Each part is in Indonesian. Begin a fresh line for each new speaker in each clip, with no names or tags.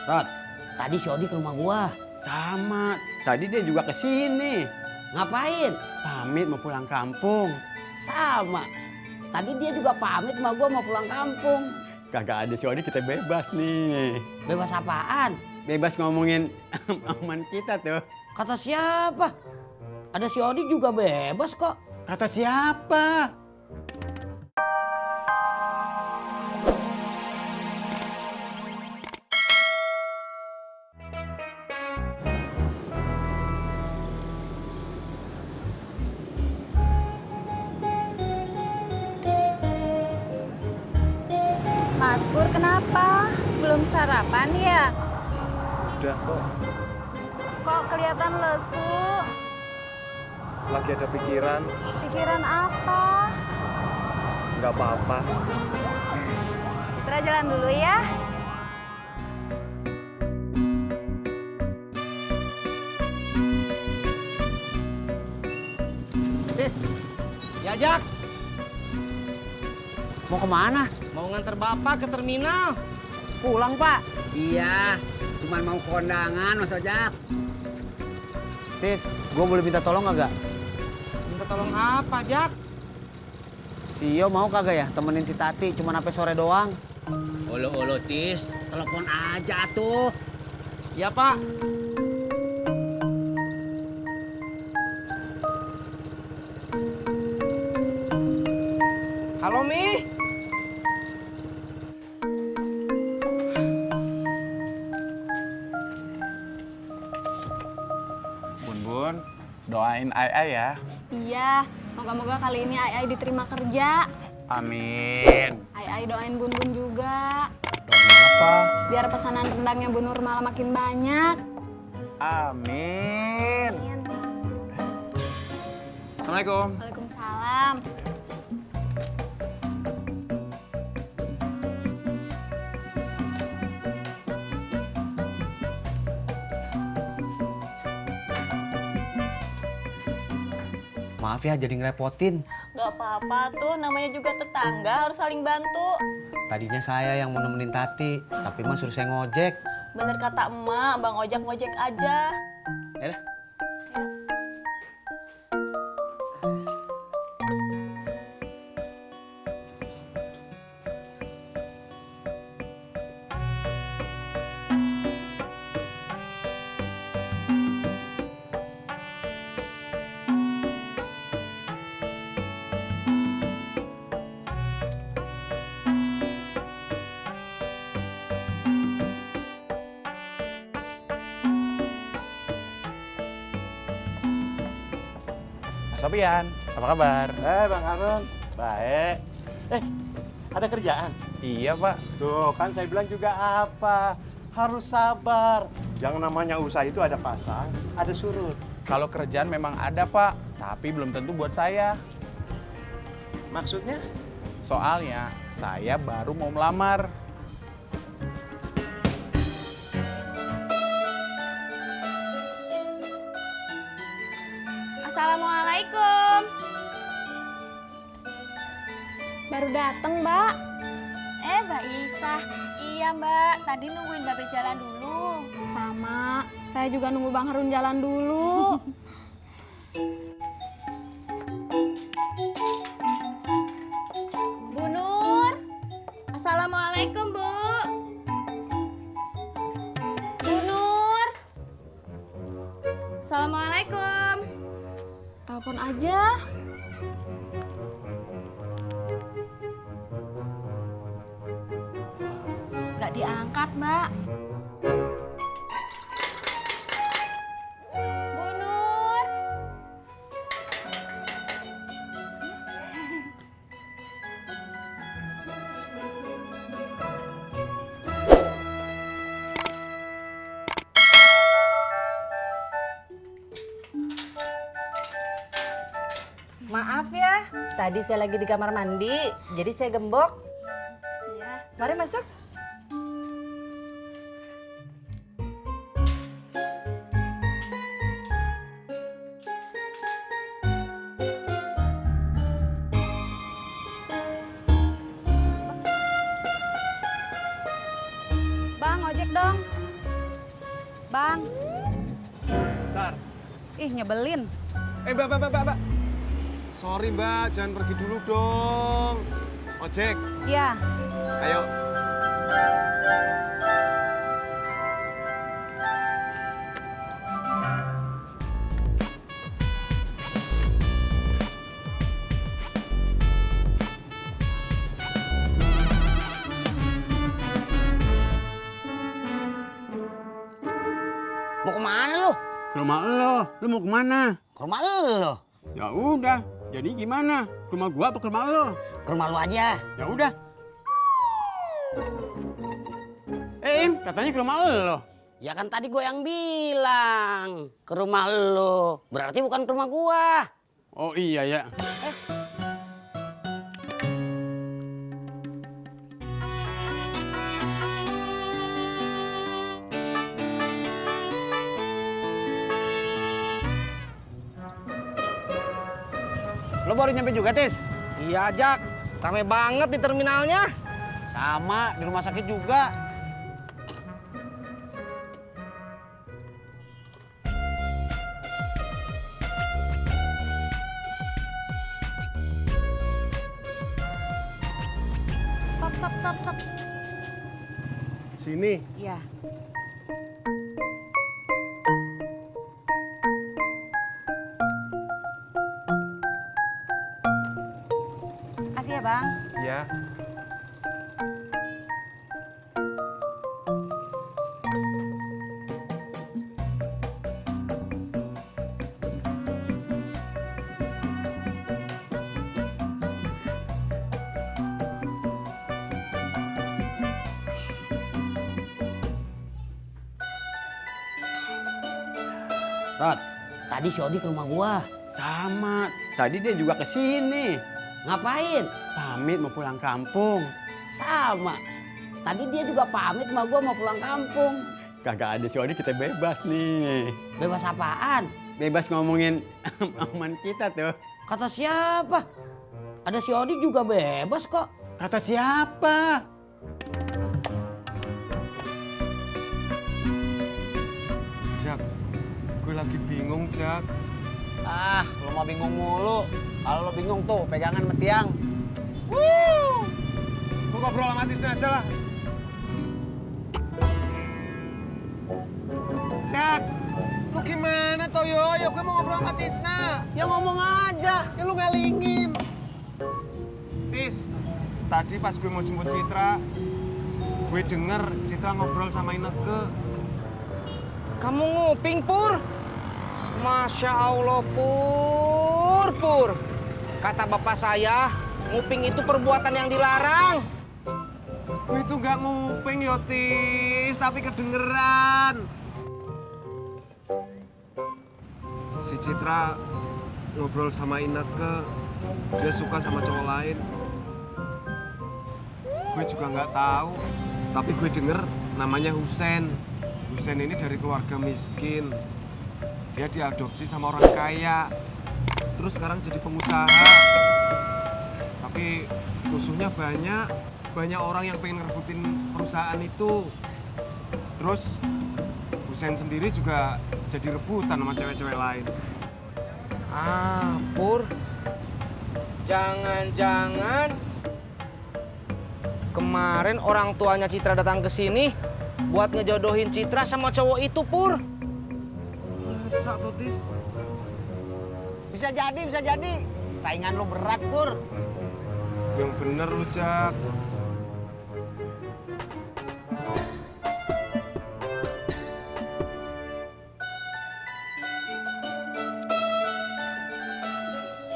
Rod, tadi si Odi ke rumah gua.
Sama, tadi dia juga kesini.
Ngapain?
Pamit mau pulang kampung.
Sama. Tadi dia juga pamit sama gua mau pulang kampung.
Kagak ada si Odi, kita bebas nih.
Bebas apaan?
Bebas ngomongin aman kita tuh.
Kata siapa? Ada si Odi juga bebas kok.
Kata siapa?
Mas Pur, kenapa? Belum sarapan ya?
Udah kok,
Kok kelihatan lesu?
lagi ada pikiran,
Pikiran apa?
nggak apa-apa.
Citra jalan dulu ya.
Tis, diajak. Mau kemana?
Mau nganter bapak ke terminal.
Pulang, Pak.
Iya, cuman mau kondangan Mas Ojak.
Tis, gua boleh minta tolong kagak?
Minta tolong apa, Jak?
Si Yo mau kagak ya temenin si Tati cuma sampai sore doang?
Olo Tis, telepon aja tuh. Ya, Pak. Halo, Mi.
Bun, doain Ai ya.
Iya, moga-moga kali ini Ai diterima kerja.
Amin.
Ai doain Bun Bun juga.
Doain apa?
Biar pesanan rendangnya Bu Nur malah makin banyak.
Amin.
Amin.
Assalamualaikum.
Waalaikumsalam.
Maaf ya jadi ngerepotin.
Gak apa-apa tuh, namanya juga tetangga harus saling bantu.
Tadinya saya yang mau nemenin Tati, tapi Mas suruh saya ngojek.
Bener kata emak, Bang Ojak ngojek aja.
Ya dah.
Sopian, apa kabar? Bang Harun. Baik. Ada kerjaan? Iya, Pak. Tuh, kan saya bilang juga apa? Harus sabar. Yang namanya usaha itu ada pasang, ada surut.
Kalau kerjaan memang ada, Pak, tapi belum tentu buat saya.
Maksudnya?
Soalnya saya baru mau melamar.
Assalamualaikum.
Baru dateng, Mbak.
Mbak Isa. Iya, Mbak. Tadi nungguin Mbak Be jalan dulu.
Sama, saya juga nunggu Bang Harun jalan dulu.
Bu Nur. Assalamualaikum, Bu.
Bu Nur,
Assalamualaikum.
telepon aja.
Nggak diangkat, Mbak.
Bu Nur.
Maaf ya, tadi saya lagi di kamar mandi, jadi saya gembok.
Iya.
Mari masuk.
Bang, ojek dong.
Bang.
Bentar.
Ih, nyebelin.
Mbak. Sorry mbak, jangan pergi dulu dong. Ojek,
Ya,
ayo.
Mau kemana lu?
Ke rumah lo. Lo mau kemana?
Ke rumah lo.
Ya udah. Jadi gimana? Ke rumah gua apa ke rumah lo?
Ke rumah lu aja.
Ya udah. Im, katanya ke rumah lo.
Ya kan tadi gue yang bilang ke rumah lo. Berarti bukan ke rumah gua.
Oh iya ya.
Lo baru nyampe juga, Tis?
Iya, Jak. Rame banget di terminalnya.
Sama, di rumah sakit juga.
Stop.
Sini.
Iya. Kasih ya, Bang.
Ya.
Rod, tadi si Odi ke rumah gua.
Sama. Tadi dia juga ke sini.
Ngapain?
Pamit mau pulang kampung.
Sama. Tadi dia juga pamit sama gua mau pulang kampung.
Kagak ada si Odi, kita bebas nih.
Bebas apaan?
Bebas ngomongin aman kita tuh.
Kata siapa? Ada si Odi juga bebas kok.
Kata siapa?
Jak, gue lagi bingung, Jak.
Ah, lo mau bingung mulu. Kalau lo bingung tuh, pegangan sama tiang.
Gue ngobrol sama Tisna aja lah. Jak, lu gimana Toyo? Ya gue mau ngobrol sama Tisna.
Ya ngomong aja.
Ya lu ngalingin. Tis, tadi pas gue mau jemput Citra, gue denger Citra ngobrol sama Ineke.
Kamu nguping, Pur? Masya Allah, Pur. Kata bapak saya, nguping itu perbuatan yang dilarang.
Gue itu nggak nguping yo, Tis, tapi kedengeran. Si Citra ngobrol sama Ineke, dia suka sama cowok lain. Gue juga nggak tahu, tapi gue denger namanya Husen. Husen ini dari keluarga miskin. Dia diadopsi sama orang kaya. Terus sekarang jadi pengusaha. Tapi musuhnya banyak. Banyak orang yang pengen ngerebutin perusahaan itu. Terus Husen sendiri juga jadi rebutan sama cewek-cewek lain.
Ah, Pur. Jangan-jangan kemarin orang tuanya Citra datang ke sini buat ngejodohin Citra sama cowok itu, Pur.
Masa tuh, Tis?
Bisa jadi. Saingan lo berat, Pur.
Yang bener lu, Jak.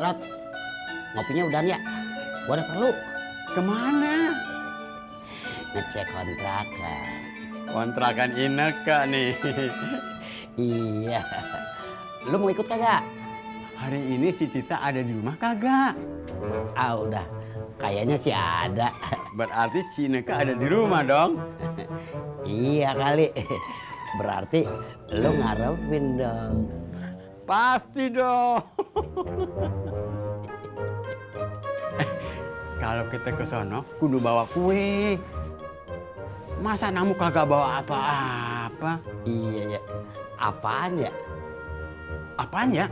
Rod, ngopinya udah ya? Gua ada perlu.
Kemana?
Ngecek kontrakan.
Kontrakan Ineke nih.
Iya. Lu mau ikut kagak?
Hari ini si Citra ada di rumah kagak?
Ah udah, kayaknya sih ada.
Berarti si Ineke ada di rumah dong?
Iya kali. Berarti lu ngarepin dong.
Pasti dong. Kalau kita ke sono, kudu bawa kue. Masa namu kagak bawa apa-apa?
Iya ya. Apaan ya?
Apaan ya?